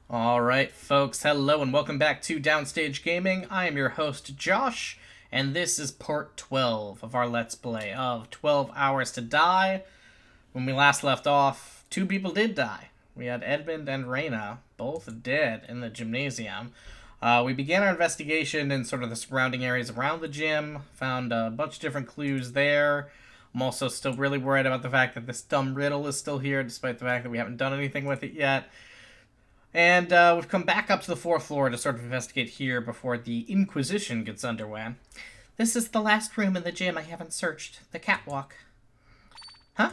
Alright, folks, hello and welcome back to Downstage Gaming. I am your host, Josh, and this is part 12 of our Let's Play of 12 Hours to Die. When we last left off, two people did die. We had Edmund and Reyna, both dead in the gymnasium. We began our investigation in sort of the surrounding areas around the gym, found a bunch of different clues there. I'm also still really worried about the fact that this dumb riddle is still here, despite the fact that we haven't done anything with it yet. And we've come back up to the 4th floor to sort of investigate here before the Inquisition gets underway. This is the last room in the gym I haven't searched. The catwalk. Huh?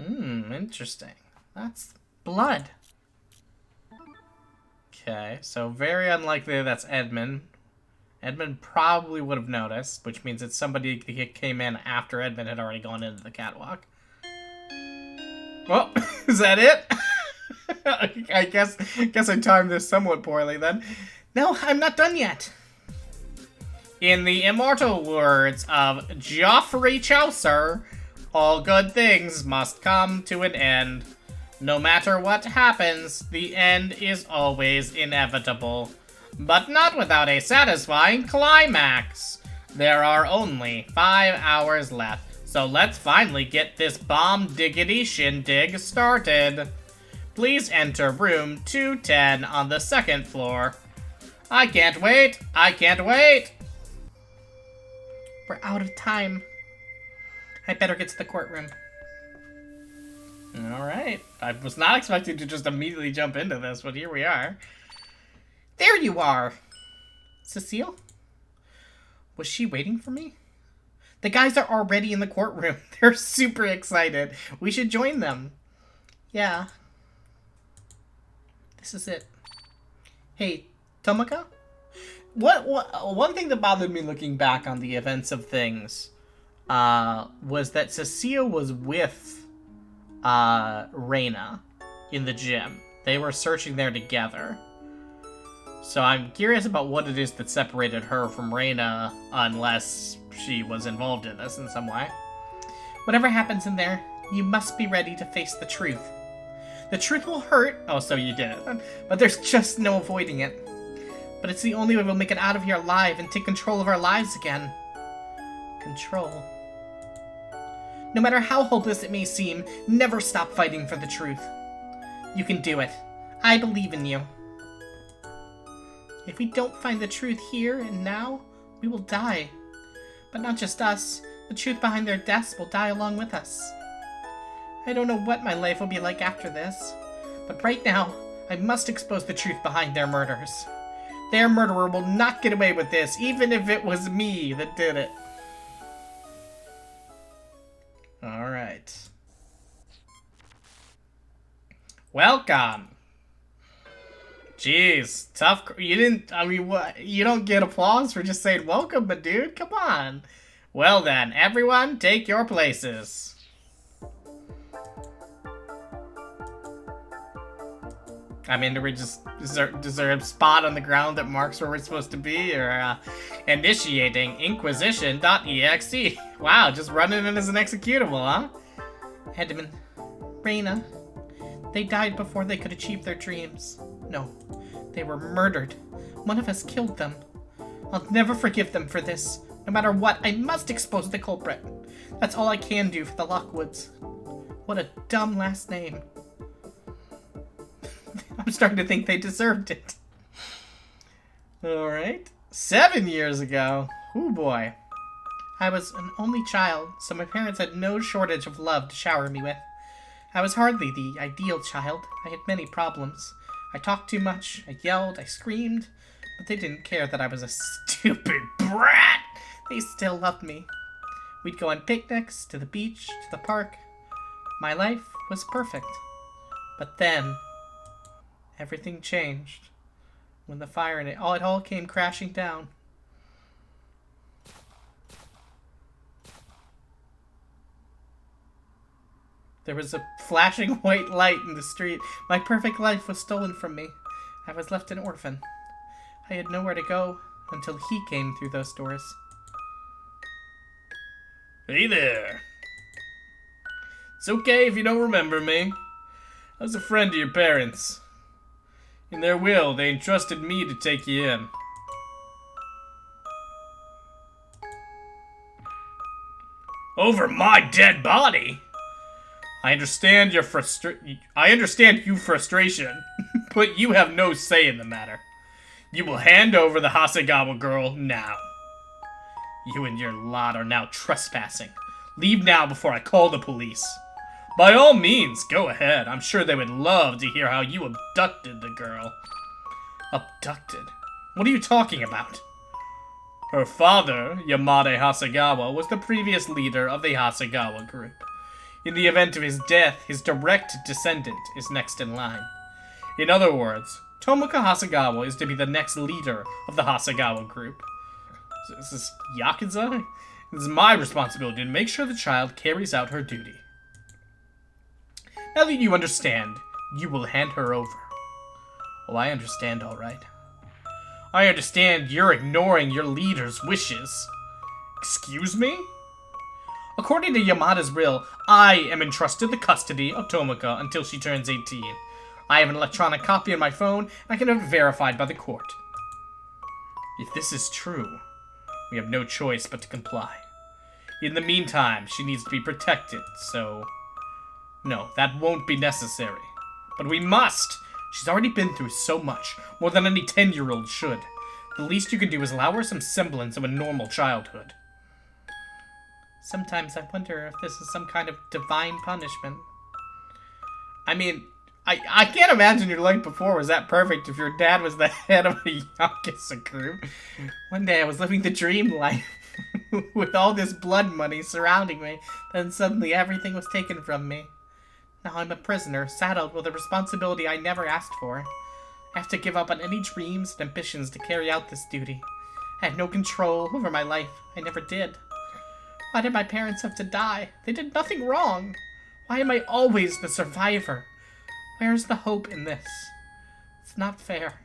Interesting. That's blood. Okay, so very unlikely that's Edmund. Edmund probably would have noticed, which means it's somebody that came in after Edmund had already gone into the catwalk. Well, is that it? I guess I timed this somewhat poorly then. No, I'm not done yet. In the immortal words of Geoffrey Chaucer, all good things must come to an end. No matter what happens, the end is always inevitable. But not without a satisfying climax. There are only 5 hours left, so let's finally get this bomb diggity shindig started. Please enter room 210 on the 2nd floor. I can't wait! I can't wait! We're out of time. I better get to the courtroom. Alright. I was not expecting to just immediately jump into this, but here we are. There you are! Cecile? Was she waiting for me? The guys are already in the courtroom. They're super excited. We should join them. Yeah. This is it. Hey, Tomoko? One thing that bothered me looking back on the events of things was that Cecile was with Reyna in the gym. They were searching there together. So I'm curious about what it is that separated her from Reyna, unless she was involved in this in some way. Whatever happens in there, you must be ready to face the truth. The truth will hurt. Oh, so you did it. But there's just no avoiding it. But it's the only way we'll make it out of here alive and take control of our lives again. Control. No matter how hopeless it may seem, never stop fighting for the truth. You can do it. I believe in you. If we don't find the truth here and now, we will die. But not just us. The truth behind their deaths will die along with us. I don't know what my life will be like after this, but right now, I must expose the truth behind their murders. Their murderer will not get away with this, even if it was me that did it. Alright. Welcome! Jeez, tough. You didn't, I mean, what? You don't get applause for just saying welcome, but dude, come on. Well then, everyone, take your places. I mean, do we just, is there a spot on the ground that marks where we're supposed to be? Or, initiating Inquisition.exe. Wow, just running it as an executable, huh? Edmund, Reyna, they died before they could achieve their dreams. No, they were murdered. One of us killed them. I'll never forgive them for this. No matter what, I must expose the culprit. That's all I can do for the Lockwoods. What a dumb last name. I'm starting to think they deserved it. Alright. 7 years ago. Oh boy. I was an only child, so my parents had no shortage of love to shower me with. I was hardly the ideal child. I had many problems. I talked too much, I yelled, I screamed, but they didn't care that I was a stupid brat. They still loved me. We'd go on picnics, to the beach, to the park. My life was perfect. But then everything changed when the fire and it all came crashing down. There was a flashing white light in the street. My perfect life was stolen from me. I was left an orphan. I had nowhere to go until he came through those doors. Hey there. It's okay if you don't remember me. As a friend to your parents. In their will, they entrusted me to take you in. Over my dead body? I understand your frustration, but you have no say in the matter. You will hand over the Hasegawa girl now. You and your lot are now trespassing. Leave now before I call the police. By all means, go ahead. I'm sure they would love to hear how you abducted the girl. Abducted? What are you talking about? Her father, Yamade Hasegawa, was the previous leader of the Hasegawa group. In the event of his death, his direct descendant is next in line. In other words, Tomoka Hasegawa is to be the next leader of the Hasegawa group. Is this Yakuza? It is my responsibility to make sure the child carries out her duty. Now that you understand, you will hand her over. Oh, I understand, all right. I understand you're ignoring your leader's wishes. Excuse me? According to Yamada's will, I am entrusted the custody of Tomoka until she turns 18. I have an electronic copy on my phone, and I can have it verified by the court. If this is true, we have no choice but to comply. In the meantime, she needs to be protected, so... No, that won't be necessary. But we must! She's already been through so much, more than any 10-year-old should. The least you can do is allow her some semblance of a normal childhood. Sometimes I wonder if this is some kind of divine punishment. I mean, I can't imagine your life before was that perfect if your dad was the head of a Yakuza group. One day I was living the dream life with all this blood money surrounding me, then suddenly everything was taken from me. Now I'm a prisoner, saddled with a responsibility I never asked for. I have to give up on any dreams and ambitions to carry out this duty. I had no control over my life. I never did. Why did my parents have to die? They did nothing wrong. Why am I always the survivor? Where's the hope in this? It's not fair.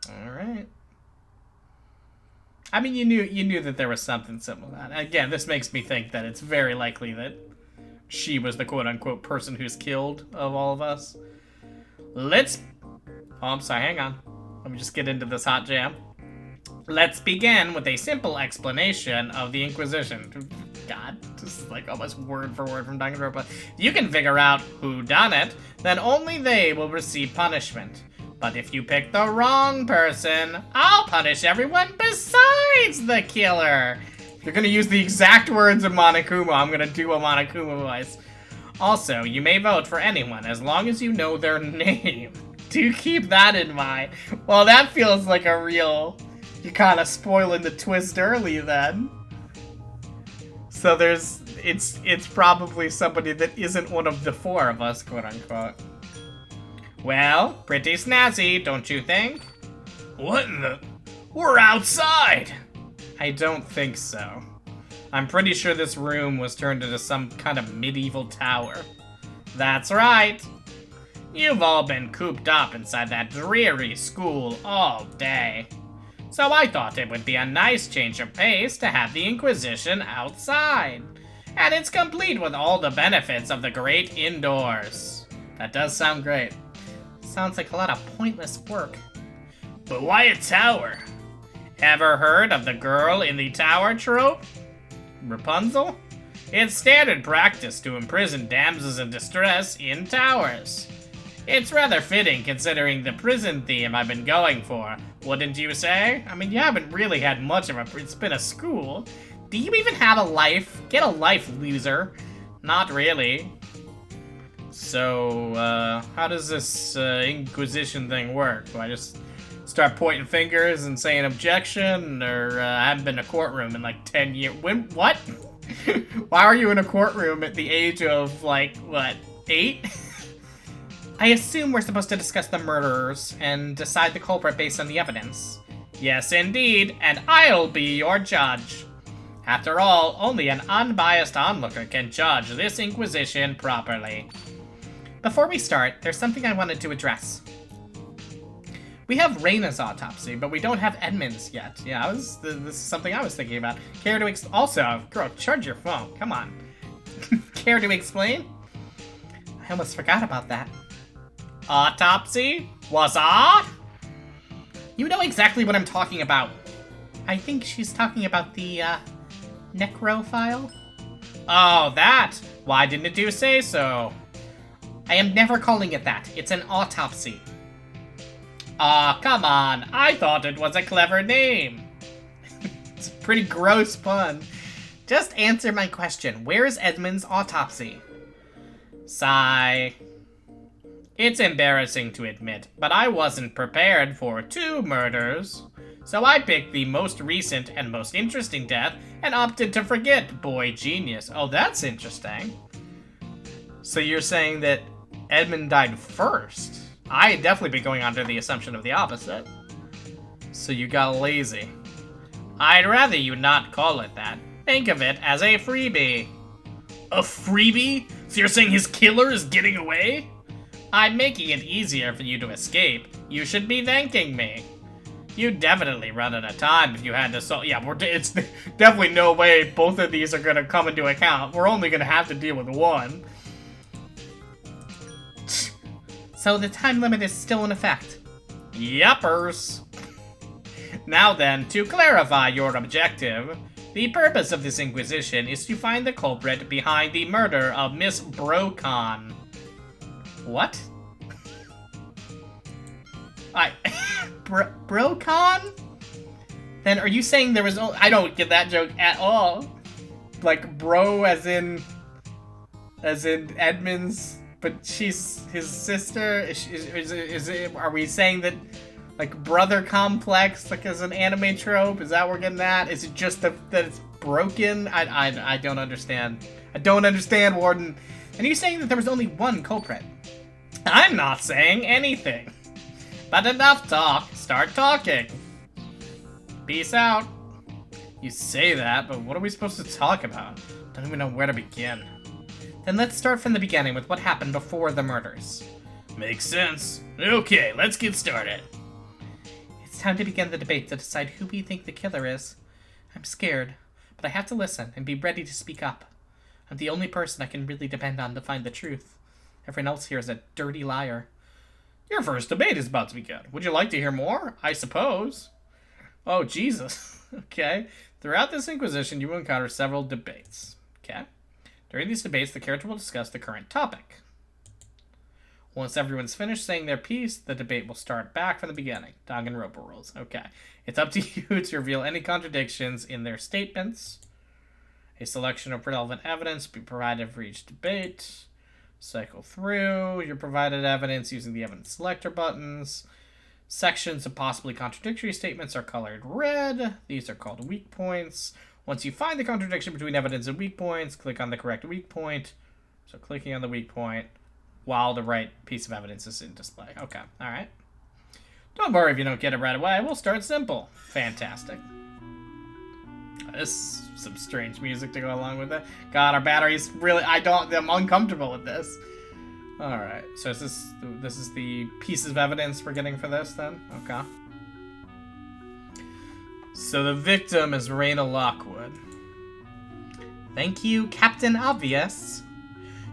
Alright. I mean, you knew that there was something similar to that. Again, this makes me think that it's very likely that she was the quote-unquote person who's killed of all of us. Let's... Oh, I'm sorry, hang on. Let me just get into this hot jam. Let's begin with a simple explanation of the Inquisition. God, this is like almost word for word from Danganronpa. If you can figure out who done it, then only they will receive punishment. But if you pick the wrong person, I'll punish everyone besides the killer. If you're gonna use the exact words of Monokuma, I'm gonna do a Monokuma voice. Also, you may vote for anyone as long as you know their name. Do keep that in mind. Well, that feels like a real... You're kind of spoiling the twist early then. So there's... It's probably somebody that isn't one of the four of us, quote unquote. Well, pretty snazzy, don't you think? What in the... We're outside! I don't think so. I'm pretty sure this room was turned into some kind of medieval tower. That's right. You've all been cooped up inside that dreary school all day. So I thought it would be a nice change of pace to have the Inquisition outside. And it's complete with all the benefits of the great indoors. That does sound great. Sounds like a lot of pointless work. But why a tower? Ever heard of the girl in the tower trope? Rapunzel? It's standard practice to imprison damsels in distress in towers. It's rather fitting considering the prison theme I've been going for, wouldn't you say? I mean, you haven't really had much of it's been a school. Do you even have a life? Get a life, loser. Not really. So, how does this Inquisition thing work? Do I just start pointing fingers and saying objection? Or I haven't been in a courtroom in like 10 years. What? Why are you in a courtroom at the age of, like, what, 8? I assume we're supposed to discuss the murderers and decide the culprit based on the evidence. Yes, indeed, and I'll be your judge. After all, only an unbiased onlooker can judge this Inquisition properly. Before we start, there's something I wanted to address. We have Reina's autopsy, but we don't have Edmund's yet. Yeah, this is something I was thinking about. Care to also, girl, charge your phone. Come on. Care to explain? I almost forgot about that. Autopsy? Was that? You know exactly what I'm talking about. I think she's talking about the, necrophile? Oh, that! Why didn't you say so? I am never calling it that. It's an autopsy. Aw, come on. I thought it was a clever name. It's a pretty gross pun. Just answer my question. Where is Edmund's autopsy? Sigh. It's embarrassing to admit, but I wasn't prepared for 2 murders. So I picked the most recent and most interesting death and opted to forget Boy Genius. Oh, that's interesting. So you're saying that Edmund died first? I had definitely been going under the assumption of the opposite. So you got lazy. I'd rather you not call it that. Think of it as a freebie. A freebie? So you're saying his killer is getting away? I'm making it easier for you to escape. You should be thanking me. You'd definitely run out of time if you had to solve. Yeah, it's definitely no way both of these are going to come into account. We're only going to have to deal with one. So the time limit is still in effect. Yuppers. Now then, to clarify your objective, the purpose of this Inquisition is to find the culprit behind the murder of Miss Brocon. What? Brocon? Then are you saying there was I don't get that joke at all. Like bro as in Edmund's, but she's his sister? Is it, are we saying that like brother complex like as an anime trope? Is that what we're getting at? Is it just that it's broken? I don't understand. I don't understand, Warden. And you saying that there was only one culprit? I'm not saying anything. But enough talk. Start talking. Peace out. You say that, but what are we supposed to talk about? Don't even know where to begin. Then let's start from the beginning with what happened before the murders. Makes sense. Okay, let's get started. It's time to begin the debate to decide who we think the killer is. I'm scared, but I have to listen and be ready to speak up. I'm the only person I can really depend on to find the truth. Everyone else here is a dirty liar. Your first debate is about to begin. Would you like to hear more? I suppose. Oh, Jesus. Okay. Throughout this Inquisition, you will encounter several debates. Okay. During these debates, the character will discuss the current topic. Once everyone's finished saying their piece, the debate will start back from the beginning. Danganronpa rules. Okay. It's up to you to reveal any contradictions in their statements. A selection of relevant evidence will be provided for each debate. Cycle through your provided evidence using the evidence selector buttons. Sections of possibly contradictory statements are colored red. These are called weak points. Once you find the contradiction between evidence and weak points, click on the correct weak point. So clicking on the weak point while the right piece of evidence is in display. Okay, alright. Don't worry if you don't get it right away. We'll start simple. Fantastic. This is some strange music to go along with it. God, our battery's really... I'm uncomfortable with this. Alright, so this is the pieces of evidence we're getting for this, then? Okay. So the victim is Raina Lockwood. Thank you, Captain Obvious.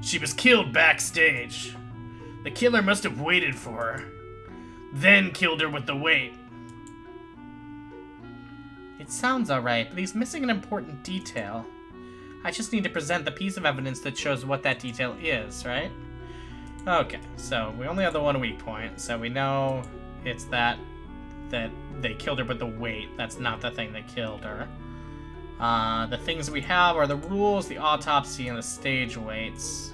She was killed backstage. The killer must have waited for her, then killed her with the weight. It sounds alright, but he's missing an important detail. I just need to present the piece of evidence that shows what that detail is, right? Okay, so we only have the one weak point, so we know it's that they killed her with the weight. That's not the thing that killed her. The things we have are the rules, the autopsy, and the stage weights.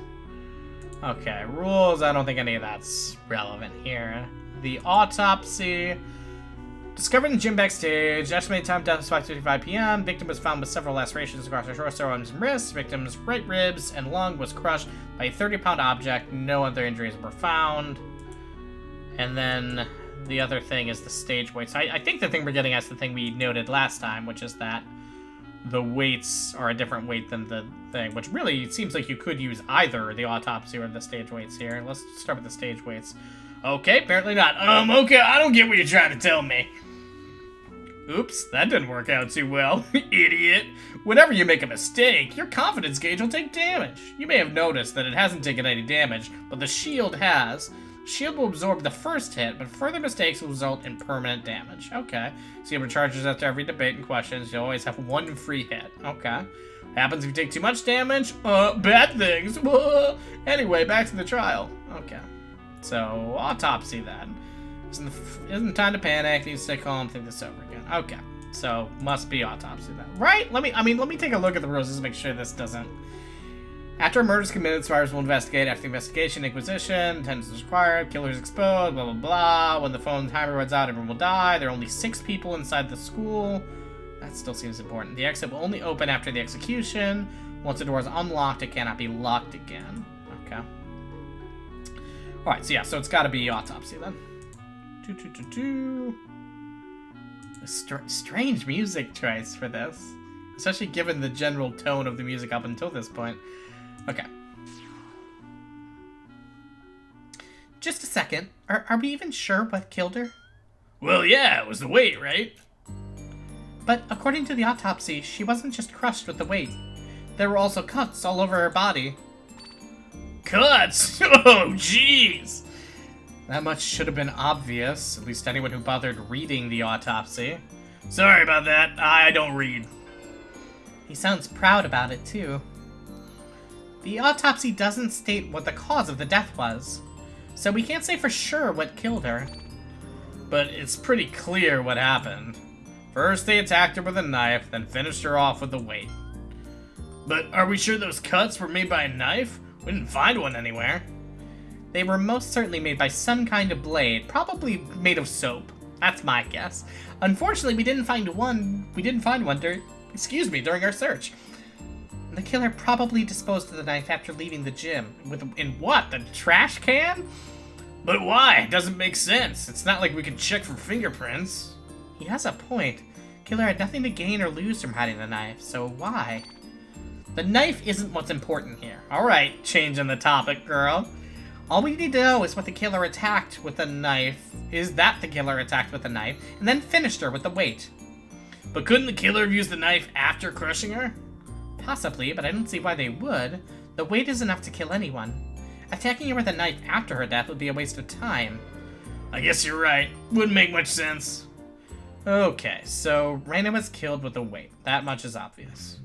Okay, rules, I don't think any of that's relevant here. The autopsy... Discovered in the gym backstage. Estimated time of death was 5:55 p.m. Victim was found with several lacerations across her torso, arms, and wrists. Victim's right ribs and lung was crushed by a 30-pound object. No other injuries were found. And then the other thing is the stage weights. I think the thing we're getting at is the thing we noted last time, which is that the weights are a different weight than the thing, which really seems like you could use either the autopsy or the stage weights here. Let's start with the stage weights. Okay, apparently not. Okay, I don't get what you're trying to tell me. Oops, that didn't work out too well, idiot. Whenever you make a mistake, your confidence gauge will take damage. You may have noticed that it hasn't taken any damage, but the shield has. Shield will absorb the first hit, but further mistakes will result in permanent damage. Okay. So you recharges after every debate and questions. You always have one free hit. Okay. Happens if you take too much damage? Bad things. Anyway, back to the trial. Okay. So, autopsy then. Isn't time to panic. Need to stay calm. Think this over again. Okay. So, must be autopsy then. Right? Let me take a look at the rules just to make sure this doesn't... After a murder is committed, survivors will investigate. After the investigation, Inquisition, attendance is required, killer is exposed, blah, blah, blah. When the phone timer runs out, everyone will die. There are only 6 people inside the school. That still seems important. The exit will only open after the execution. Once the door is unlocked, it cannot be locked again. Okay. Alright, so yeah, so it's got to be autopsy then. Strange music choice for this. Especially given the general tone of the music up until this point. Okay. Just a second. Are we even sure what killed her? Well, yeah, it was the weight, right? But according to the autopsy, she wasn't just crushed with the weight. There were also cuts all over her body. Cuts? Oh, jeez! That much should have been obvious, at least anyone who bothered reading the autopsy. Sorry about that, I don't read. He sounds proud about it, too. The autopsy doesn't state what the cause of the death was, so we can't say for sure what killed her. But it's pretty clear what happened. First they attacked her with a knife, then finished her off with a weight. But are we sure those cuts were made by a knife? We didn't find one anywhere. They were most certainly made by some kind of blade, probably made of soap. That's my guess. Unfortunately, we didn't find one during our search. The killer probably disposed of the knife after leaving the gym. In what? The trash can? But why? It doesn't make sense. It's not like we can check for fingerprints. He has a point. Killer had nothing to gain or lose from hiding the knife, so why? The knife isn't what's important here. Alright, changing the topic, girl. All we need to know is what the killer attacked with a knife. Is that the killer attacked with a knife, and then finished her with the weight. But couldn't the killer have used the knife after crushing her? Possibly, but I don't see why they would. The weight is enough to kill anyone. Attacking her with a knife after her death would be a waste of time. I guess you're right. Wouldn't make much sense. Okay, so Raina was killed with a weight. That much is obvious.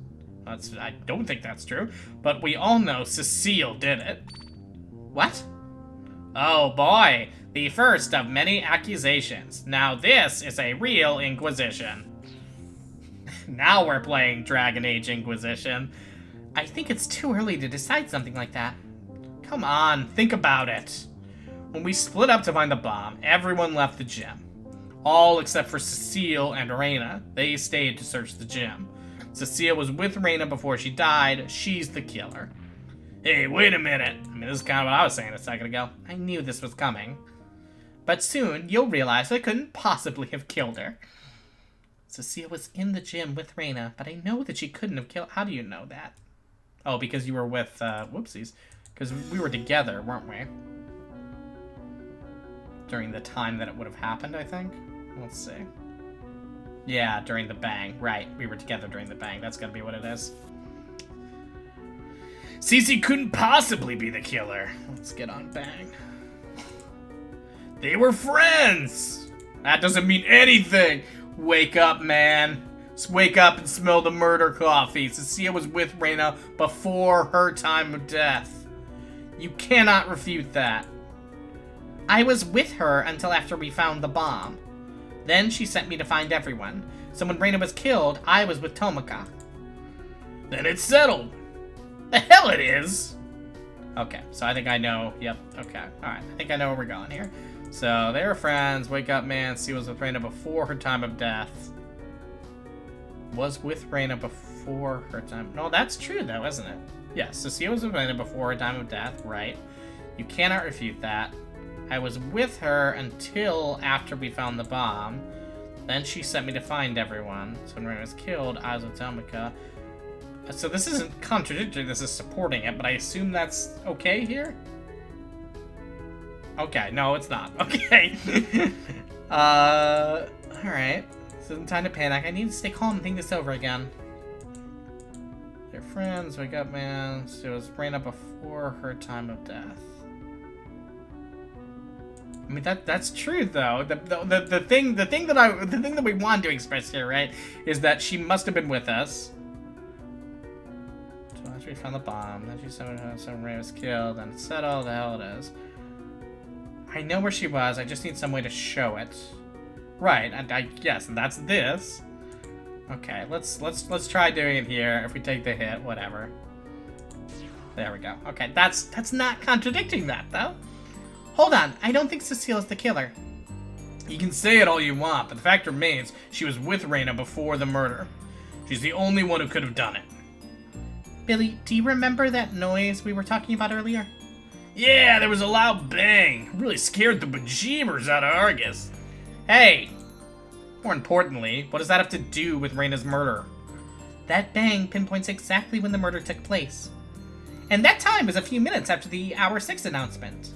I don't think that's true, but we all know Cecile did it. What? Oh boy, the first of many accusations. Now this is a real Inquisition. Now we're playing Dragon Age Inquisition. I think it's too early to decide something like that. Come on, think about it. When we split up to find the bomb, everyone left the gym. All except for Cecile and Raina. They stayed to search the gym. Cecile was with Raina before she died. She's the killer. Hey, wait a minute. I mean, this is kind of what I was saying a second ago. I knew this was coming. But soon, you'll realize I couldn't possibly have killed her. Cecile was in the gym with Raina, but I know that she couldn't have killed... How do you know that? Oh, because you were with, whoopsies. Because we were together, weren't we? During the time that it would have happened, I think. Let's see. Yeah, during the bang. Right, we were together during the bang. That's gotta be what it is. Cece couldn't possibly be the killer. Let's get on bang. They were friends! That doesn't mean anything! Wake up, man. Just wake up and smell the murder coffee. Cecile was with Raina before her time of death. You cannot refute that. I was with her until after we found the bomb. Then she sent me to find everyone. So when Raina was killed, I was with Tomika. Then it's settled. The hell it is! Okay, so I think I know. Yep, okay. Alright, I think I know where we're going here. So, they were friends. Wake up, man. She was with Raina before her time of death. Was with Raina before her time... No, that's true, though, isn't it? Yes, so she was with Raina before her time of death, right? You cannot refute that. I was with her until after we found the bomb. Then she sent me to find everyone. So when Raina was killed, I was with Tomika. So this isn't contradictory, this is supporting it, but I assume that's okay here? Okay, no, it's not. Okay. Alright. This isn't time to panic. I need to stay calm and think this over again. They're friends, wake up, man. So it was Reyna before her time of death. I mean that's true though. The thing that we want to express here, right, is that she must have been with us. So after we found the bomb, then she said some Rey was killed, and said all the hell it is. I know where she was. I just need some way to show it. Right, and yes, and that's this. Okay, let's try doing it here. If we take the hit, whatever. There we go. Okay, that's not contradicting that though. Hold on, I don't think Cecile is the killer. You can say it all you want, but the fact remains she was with Reyna before the murder. She's the only one who could have done it. Billy, do you remember that noise we were talking about earlier? Yeah, there was a loud bang. Really scared the bejeebers out of Argus. Hey! More importantly, what does that have to do with Reyna's murder? That bang pinpoints exactly when the murder took place. And that time was a few minutes after the Hour 6 announcement.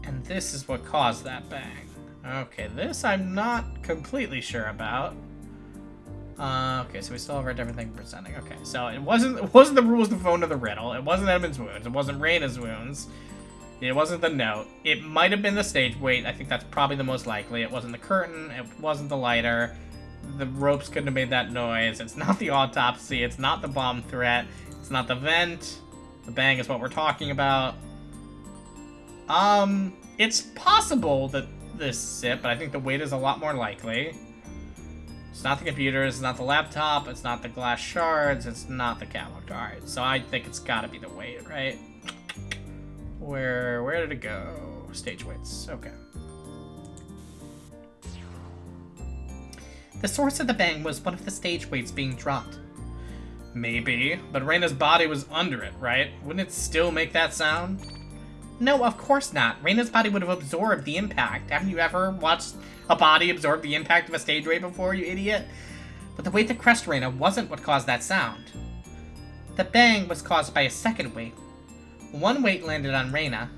And this is what caused that bang. Okay, this I'm not completely sure about. Okay, so we still have our different thing presenting. Okay, so it wasn't the rules, the phone, or the riddle. It wasn't Edmund's wounds. It wasn't Reyna's wounds. It wasn't the note. It might have been the stage weight. I think that's probably the most likely. It wasn't the curtain. It wasn't the lighter. The ropes couldn't have made that noise. It's not the autopsy. It's not the bomb threat. It's not the vent. The bang is what we're talking about. It's possible that this is it, but I think the weight is a lot more likely. It's not the computer, it's not the laptop, it's not the glass shards, it's not the catwalk. Alright, so I think it's gotta be the weight, right? Where did it go? Stage weights, okay. The source of the bang was one of the stage weights being dropped. Maybe, but Reyna's body was under it, right? Wouldn't it still make that sound? No, of course not. Reyna's body would have absorbed the impact. Haven't you ever watched a body absorb the impact of a stage weight before, you idiot? But the weight that crushed Reyna wasn't what caused that sound. The bang was caused by a second weight. One weight landed on Reyna,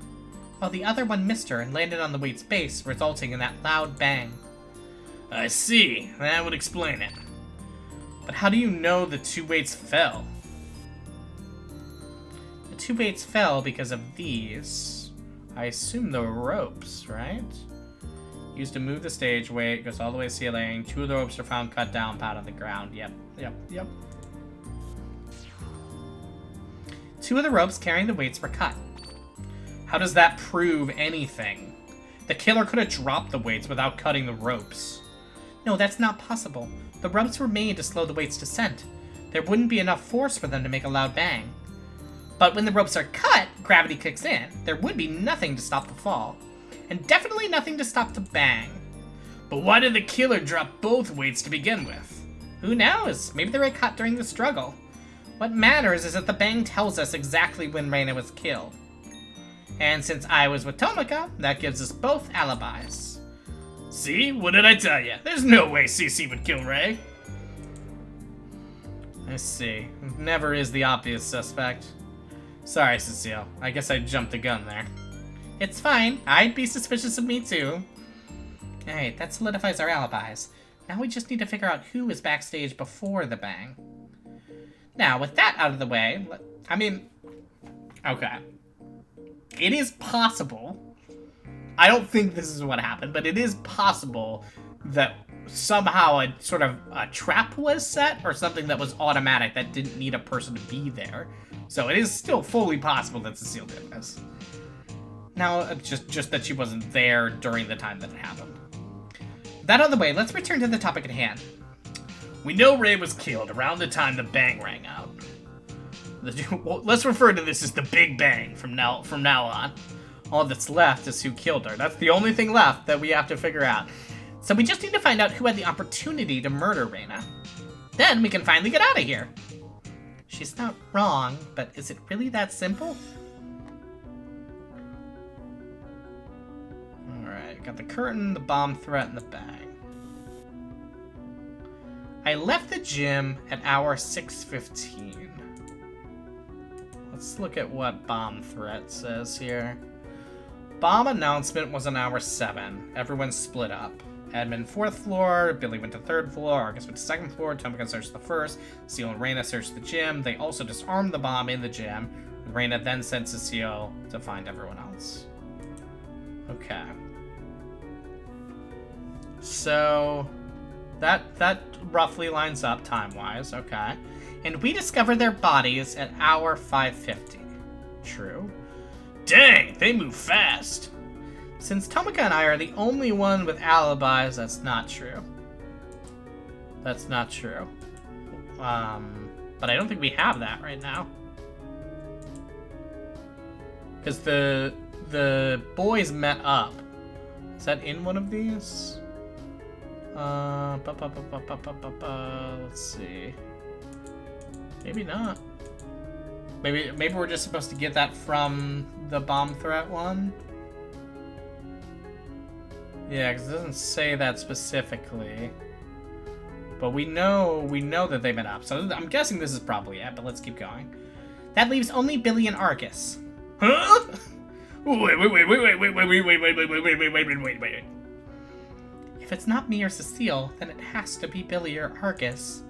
while the other one missed her and landed on the weight's base, resulting in that loud bang. I see. That would explain it. But how do you know the two weights fell? The two weights fell because of these. I assume the ropes, right? Used to move the stage weight, goes all the way to the ceiling. Two of the ropes are found cut down, pat on the ground. Yep. Two of the ropes carrying the weights were cut. How does that prove anything? The killer could have dropped the weights without cutting the ropes. No, that's not possible. The ropes were made to slow the weight's descent. There wouldn't be enough force for them to make a loud bang. But when the ropes are cut, gravity kicks in. There would be nothing to stop the fall. And definitely nothing to stop the bang. But why did the killer drop both weights to begin with? Who knows? Maybe they were cut during the struggle. What matters is that the bang tells us exactly when Reyna was killed. And since I was with Tomika, that gives us both alibis. See? What did I tell you? There's no way CC would kill Rey. I see. Never is the obvious suspect. Sorry, Cecile. I guess I jumped the gun there. It's fine. I'd be suspicious of me too. Alright, that solidifies our alibis. Now we just need to figure out who was backstage before the bang. Now, with that out of the way, I mean, okay. It is possible. I don't think this is what happened, but it is possible that somehow a trap was set or something that was automatic that didn't need a person to be there. So it is still fully possible that Cecile did this. Now, just that she wasn't there during the time that it happened. That out of the way, let's return to the topic at hand. We know Rey was killed around the time the bang rang out. Let's refer to this as the Big Bang from now on. All that's left is who killed her. That's the only thing left that we have to figure out. So we just need to find out who had the opportunity to murder Reyna. Then we can finally get out of here. She's not wrong, but is it really that simple? Alright, got the curtain, the bomb threat, and the bang. I left the gym at hour 6:15. Let's look at what bomb threat says here. Bomb announcement was an hour 7. Everyone split up. Admin 4th floor, Billy went to 3rd floor, Argus went to 2nd floor, Tomica searched the 1st, Seal and Reyna searched the gym. They also disarmed the bomb in the gym. Reyna then sent Cecile to find everyone else. Okay. So that roughly lines up time-wise, okay. And we discovered their bodies at hour 5:50. True. Dang, they move fast. Since Tomica and I are the only one with alibis, that's not true. That's not true. But I don't think we have that right now. Because the boys met up. Is that in one of these? Let's see. Maybe not. Maybe we're just supposed to get that from the bomb threat one. Yeah, because it doesn't say that specifically. But we know that they met up. So I'm guessing this is probably it, but let's keep going. That leaves only Billy and Argus. Huh? Wait. If it's not me or Cecile, then it has to be Billy or Argus.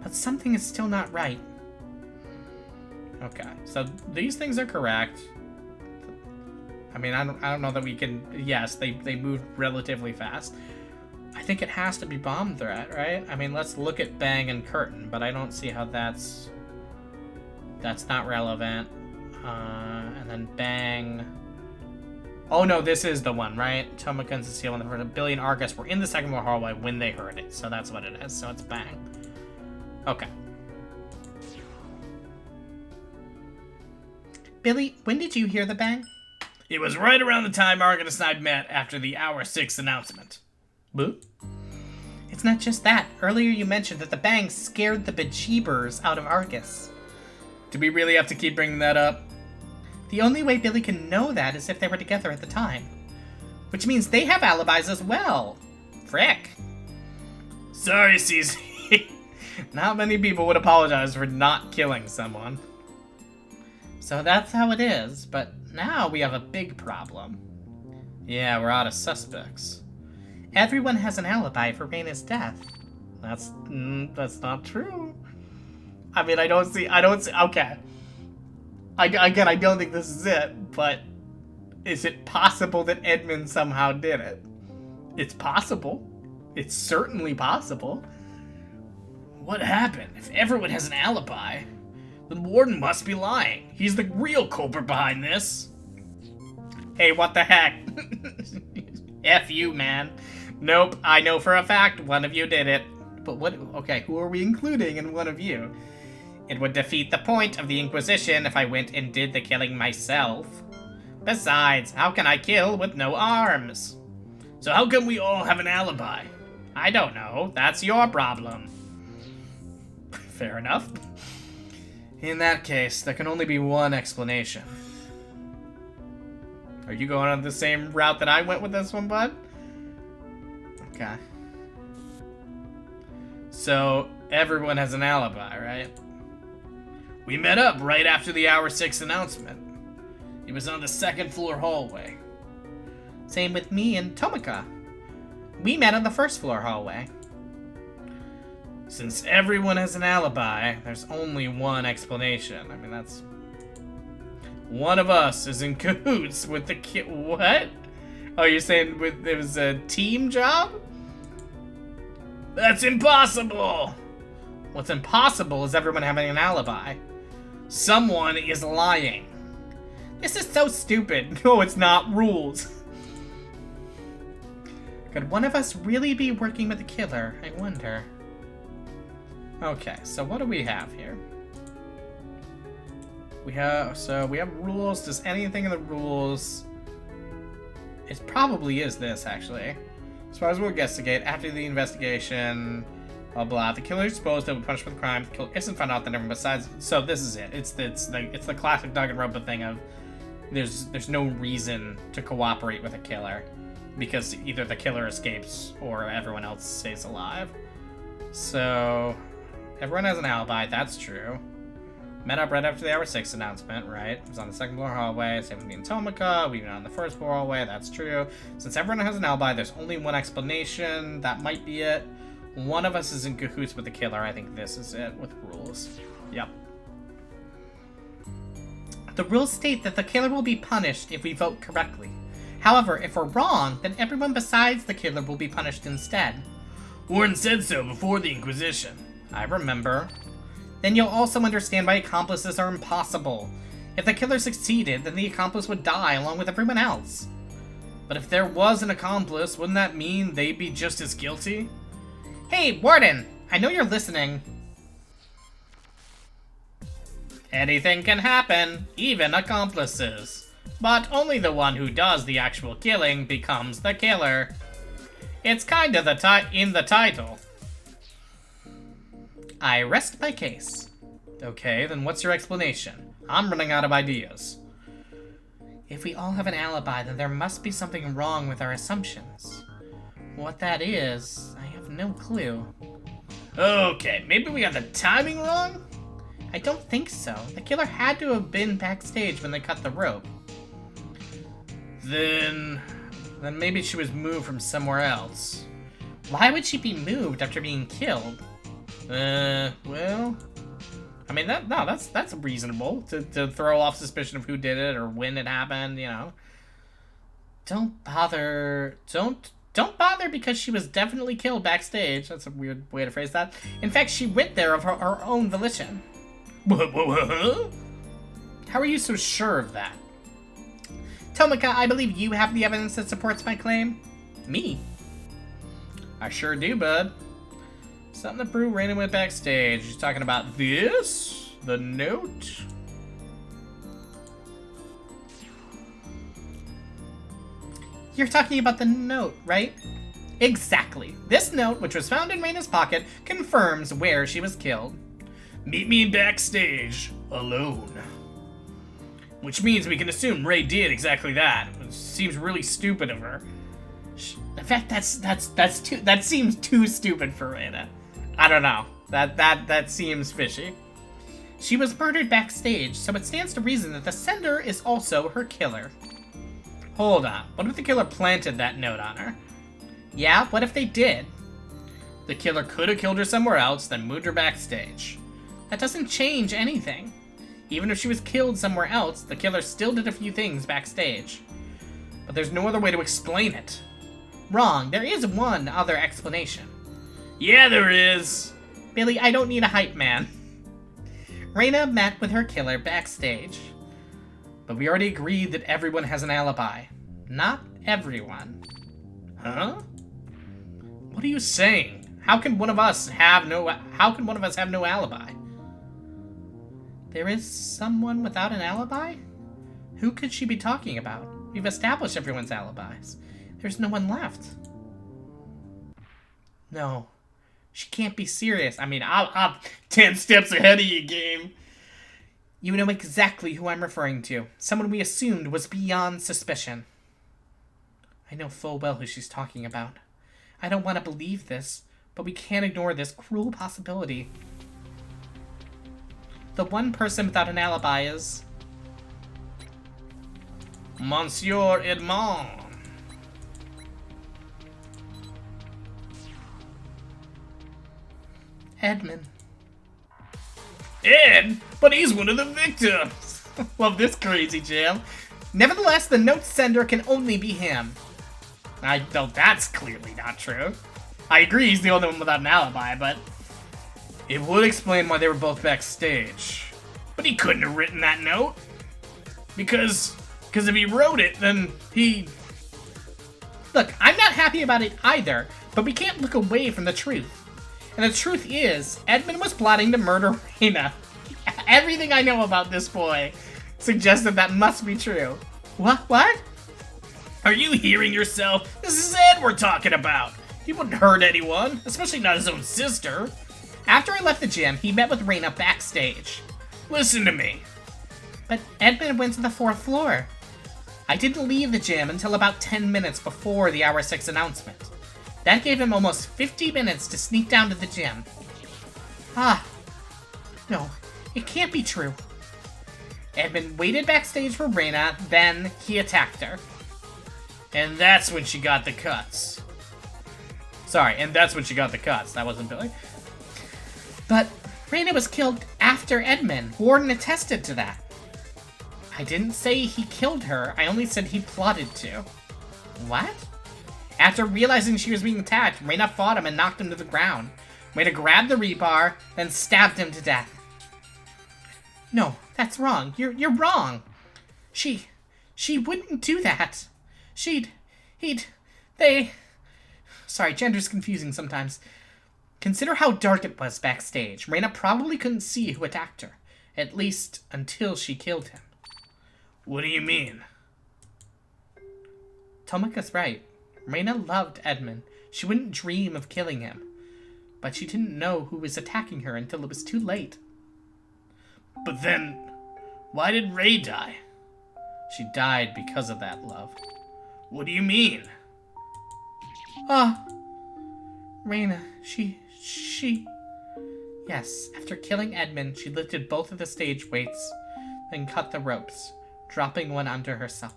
But something is still not right. Okay, so these things are correct. I mean, I don't know that we can... Yes, they moved relatively fast. I think it has to be bomb threat, right? I mean, let's look at Bang and Curtain, but I don't see how that's not relevant. And then Bang... Oh no, this is the one, right? Tomica and Cecile and the Billy and Argus were in the 2nd floor hallway when they heard it, so that's what it is. So it's Bang. Okay. Billy, when did you hear the bang? It was right around the time Argus and I met after the hour 6 announcement. Boo? It's not just that. Earlier you mentioned that the bang scared the bejeebers out of Argus. Do we really have to keep bringing that up? The only way Billy can know that is if they were together at the time. Which means they have alibis as well. Frick. Sorry, CC. Not many people would apologize for not killing someone. So that's how it is, but now we have a big problem. Yeah, we're out of suspects. Everyone has an alibi for Reyna's death. That's not true. I mean, I don't see, okay. I don't think this is it, but is it possible that Edmund somehow did it? It's possible. It's certainly possible. What happened? If everyone has an alibi, the warden must be lying. He's the real culprit behind this. Hey, what the heck? F you, man. Nope, I know for a fact one of you did it. But what? Okay, who are we including in one of you? It would defeat the point of the Inquisition if I went and did the killing myself. Besides, how can I kill with no arms? So how come we all have an alibi? I don't know. That's your problem. Fair enough. In that case, there can only be one explanation. Are you going on the same route that I went with this one, bud? Okay. So, everyone has an alibi, right? We met up right after the hour 6 announcement. It was on the 2nd floor hallway. Same with me and Tomica. We met on the 1st floor hallway. Since everyone has an alibi, there's only one explanation. I mean, that's... One of us is in cahoots with the kid. What? Oh, you're saying it was a team job? That's impossible! What's impossible is everyone having an alibi. Someone is lying. This is so stupid. No, it's not rules. Could one of us really be working with the killer? I wonder. Okay, so what do we have here? We have rules. Does anything in the rules... It probably is this, actually. As far as we'll investigate, after the investigation, blah blah, the killer is exposed to be punished for the crime. The killer isn't found out that everyone besides... So this is it. It's the classic Danganronpa thing of there's no reason to cooperate with a killer because either the killer escapes or everyone else stays alive. So... Everyone has an alibi, that's true. Met up right after the hour 6 announcement, right? It was on the second floor hallway, same with me and Tomika. We went on the first floor hallway, that's true. Since everyone has an alibi, there's only one explanation. That might be it. One of us is in cahoots with the killer. I think this is it with rules. Yep. The rules state that the killer will be punished if we vote correctly. However, if we're wrong, then everyone besides the killer will be punished instead. Warren said so before the Inquisition. I remember. Then you'll also understand why accomplices are impossible. If the killer succeeded, then the accomplice would die along with everyone else. But if there was an accomplice, wouldn't that mean they'd be just as guilty? Hey, Warden! I know you're listening. Anything can happen, even accomplices. But only the one who does the actual killing becomes the killer. It's kinda in the title. I rest my case. Okay, then what's your explanation? I'm running out of ideas. If we all have an alibi, then there must be something wrong with our assumptions. What that is, I have no clue. Okay, maybe we got the timing wrong? I don't think so. The killer had to have been backstage when they cut the rope. Then maybe she was moved from somewhere else. Why would she be moved after being killed? Well, I mean, that's reasonable to throw off suspicion of who did it or when it happened, you know. Don't bother because she was definitely killed backstage. That's a weird way to phrase that. In fact, she went there of her own volition. How are you so sure of that? Tomika, I believe you have the evidence that supports my claim. Me? I sure do, bud. Something to prove Raina went backstage. She's talking about this? The note? You're talking about the note, right? Exactly. This note, which was found in Raina's pocket, confirms where she was killed. Meet me backstage, alone. Which means we can assume Ray did exactly that. It seems really stupid of her. In fact, that seems too stupid for Raina. I don't know. That seems fishy. She was murdered backstage, so it stands to reason that the sender is also her killer. Hold on. What if the killer planted that note on her? Yeah, what if they did? The killer could have killed her somewhere else, then moved her backstage. That doesn't change anything. Even if she was killed somewhere else, the killer still did a few things backstage. But there's no other way to explain it. Wrong. There is one other explanation. Yeah, there is. Billy, I don't need a hype man. Raina met with her killer backstage. But we already agreed that everyone has an alibi. Not everyone. Huh? What are you saying? How can one of us have no alibi? There is someone without an alibi? Who could she be talking about? We've established everyone's alibis. There's no one left. No. She can't be serious. I mean, I'm 10 steps ahead of you, game. You know exactly who I'm referring to. Someone we assumed was beyond suspicion. I know full well who she's talking about. I don't want to believe this, but we can't ignore this cruel possibility. The one person without an alibi is... Monsieur Edmond. Edmund. Ed? But he's one of the victims! Love this crazy jam. Nevertheless, the note sender can only be him. I know that's clearly not true. I agree he's the only one without an alibi, but... It would explain why they were both backstage. But he couldn't have written that note. Because if he wrote it, then he... Look, I'm not happy about it either, but we can't look away from the truth. And the truth is, Edmund was plotting to murder Raina. Everything I know about this boy suggests that must be true. What? Are you hearing yourself? This is Ed we're talking about. He wouldn't hurt anyone, especially not his own sister. After I left the gym, he met with Raina backstage. Listen to me. But Edmund went to the 4th floor. I didn't leave the gym until about 10 minutes before the hour 6 announcement. That gave him almost 50 minutes to sneak down to the gym. No, it can't be true. Edmund waited backstage for Reina, then he attacked her. And that's when she got the cuts. Sorry, and that's when she got the cuts. That wasn't Billy. But Reina was killed after Edmund. Warden attested to that. I didn't say he killed her. I only said he plotted to. What? After realizing she was being attacked, Reina fought him and knocked him to the ground. Reina grabbed the rebar, then stabbed him to death. No, that's wrong. You're wrong. She wouldn't do that. Sorry, gender's confusing sometimes. Consider how dark it was backstage. Reina probably couldn't see who attacked her. At least, until she killed him. What do you mean? Tomika's right. Reina loved Edmund. She wouldn't dream of killing him. But she didn't know who was attacking her until it was too late. But then, why did Ray die? She died because of that love. What do you mean? Reina, she... Yes, after killing Edmund, she lifted both of the stage weights, then cut the ropes, dropping one onto herself.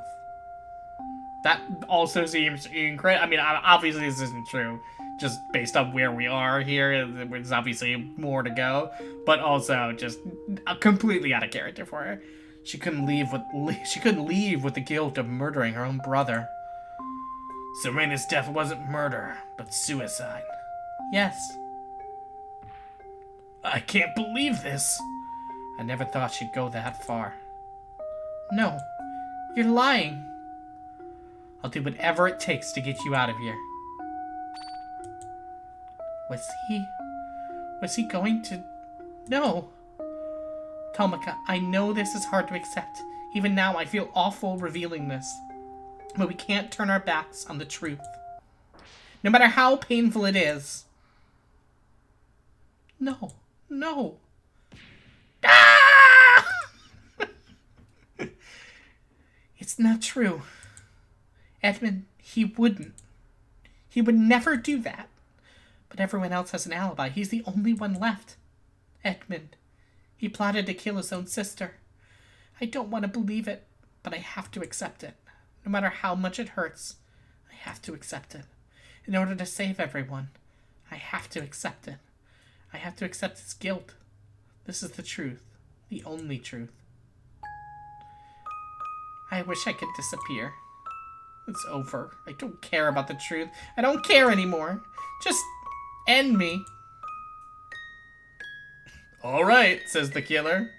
That also seems incredible. I mean, obviously this isn't true, just based on where we are here. There's obviously more to go, but also just completely out of character for her. She couldn't leave with the guilt of murdering her own brother. Serena's death wasn't murder, but suicide. Yes. I can't believe this. I never thought she'd go that far. No, you're lying. I'll do whatever it takes to get you out of here. Was he going to... No. Tomika, I know this is hard to accept. Even now, I feel awful revealing this. But we can't turn our backs on the truth. No matter how painful it is. No. Ah! It's not true. Edmund, he wouldn't. He would never do that. But everyone else has an alibi. He's the only one left. Edmund. He plotted to kill his own sister. I don't want to believe it, but I have to accept it. No matter how much it hurts, I have to accept it. In order to save everyone, I have to accept it. I have to accept his guilt. This is the truth. The only truth. I wish I could disappear. It's over. I don't care about the truth. I don't care anymore. Just end me. All right, says the killer.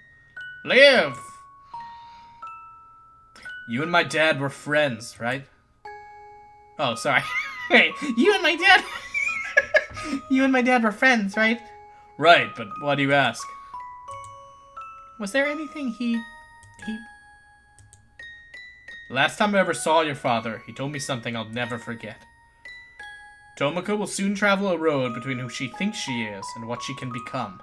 Live! You and my dad were friends, right? Oh, sorry. Hey, you and my dad... You and my dad were friends, right? Right, but why do you ask? Was there anything he... Last time I ever saw your father, he told me something I'll never forget. Tomika will soon travel a road between who she thinks she is and what she can become.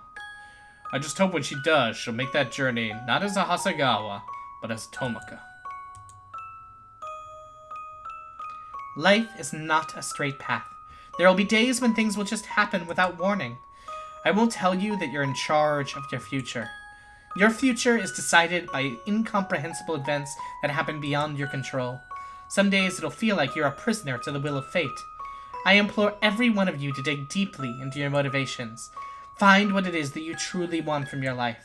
I just hope when she does, she'll make that journey not as a Hasegawa, but as Tomika. Life is not a straight path. There will be days when things will just happen without warning. I won't tell you that you're in charge of your future. Your future is decided by incomprehensible events that happen beyond your control. Some days it'll feel like you're a prisoner to the will of fate. I implore every one of you to dig deeply into your motivations. Find what it is that you truly want from your life.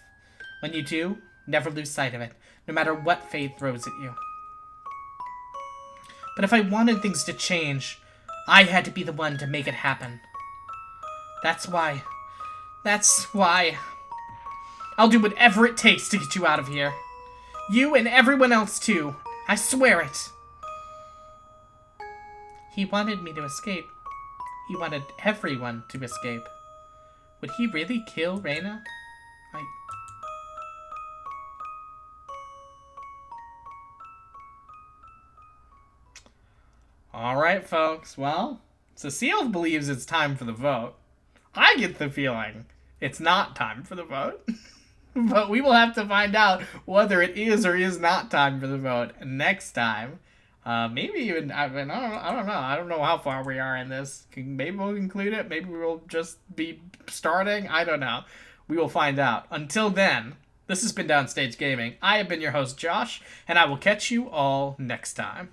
When you do, never lose sight of it, no matter what fate throws at you. But if I wanted things to change, I had to be the one to make it happen. That's why I'll do whatever it takes to get you out of here. You and everyone else too. I swear it. He wanted me to escape. He wanted everyone to escape. Would he really kill Reina? Alright, folks. Well, Cecile believes it's time for the vote. I get the feeling it's not time for the vote. But we will have to find out whether it is or is not time for the vote next time. Maybe even, I don't know. I don't know how far we are in this. Maybe we'll conclude it. Maybe we'll just be starting. I don't know. We will find out. Until then, This has been Downstage Gaming. I have been your host, Josh, and I will catch you all next time.